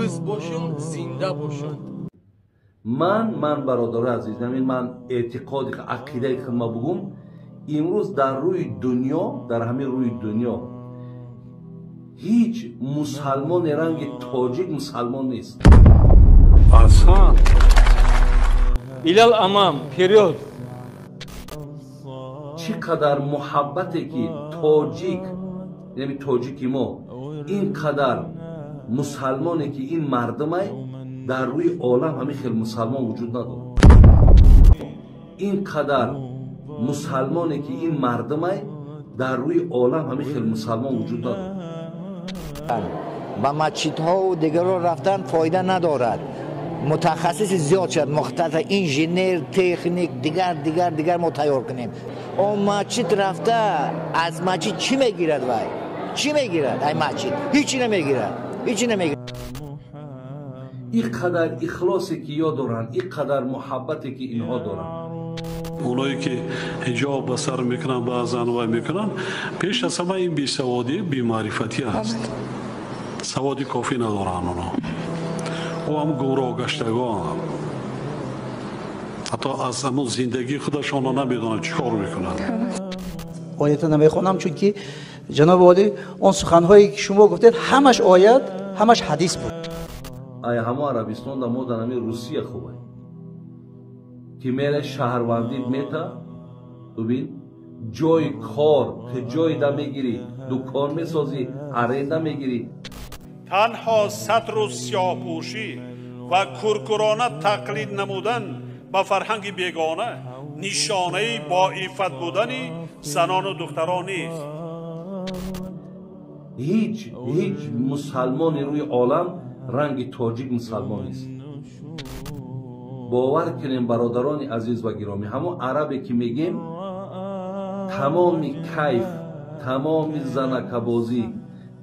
biz boshun zinda boshun. من برادر عزیز، من اعتقادی که عقیده که ما بگم امروز در روی دنیا، در همه روی دنیا هیچ مسلمان رنگ تاجیک مسلمان نیست. آسان Ilal amam, period. چقدر محبتی که تاجیک، یعنی تاجیکی ما اینقدر مسلمانی که این مردمه در روی عالم همه خیلی مسلمان وجود نداره. اینقدر مسلمانی که این مردمه در روی عالم همه خیلی مسلمان وجود نداره. با مسجدها و دیگر رفتن فایده ندارد. متخصص زیاد شد، مختص انجینیر، تکنیک، دیگر ما تیار کنیم. اون مسجد رفته از مسجد چی میگیرد وای؟ چی میگیرد این مسجد؟ هیچی نمیگیرد. اینقدر اخلاصی که یا دارن، اینقدر محبتی که اینها دارن. اونایی که حجاب به سر میکنن بعضن و میکنن پیش از همه این بیسوادی بیمعرفتی هست. سوادی کافی ندارن اونا و هم گمراه گشتگان، حتی از همون زندگی خودشان نمیدونن چیکار میکنن. آیت نمیخونم چون که جناب عالی اون سخنهایی که شما گفتید همش آیت همش حدیث بود. آیا همه عربستان در ما در همه روسیه خوبه که میره شهروندی میتا، ببین جای کار که جای دا میگیری، دکان میسازی، ارنده میگیری. تنها ستر و سیاه‌پوشی و کرکرانه تقلید نمودن با فرهنگ بیگانه نشانه با عفت بودن زنان و دختران نیست. هیچ مسلمانی روی عالم رنگ تاجیک مسلمان نیست. باور کنیم برادران عزیز و گرامی، همون عربی که میگیم تمام کیف، تمام زنکبازی،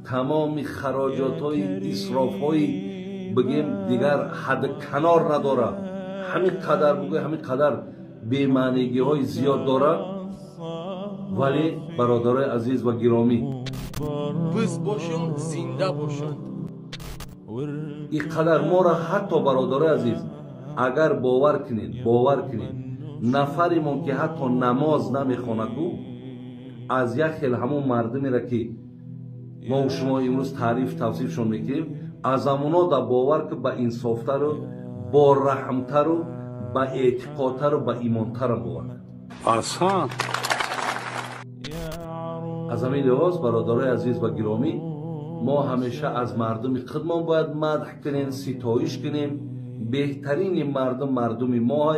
تمام خراجات های اسراف های بگیم دیگر حد کنار نداره. همین قدر بگوی همین قدر بی‌معنیگی های زیاد داره. ولی برادرای عزیز و گرامی Biz boshun zinda boshun. اینقدر ما را حتی برادرای عزیز اگر باور کنین نفری ما که حتی نماز نمیخونه کو از یک خیل همون مردمی را که ما و شما امروز توصیفشون میکنیم از همونا در باور که با انصافتر و با رحمتر و با اعتقادتر و با ایمانتر باور. آسان از همین لحاظ برادرای عزیز و گرامی ما همیشه از مردم خودمان باید مدح کنیم، ستایش کنیم. بهترین مردم ما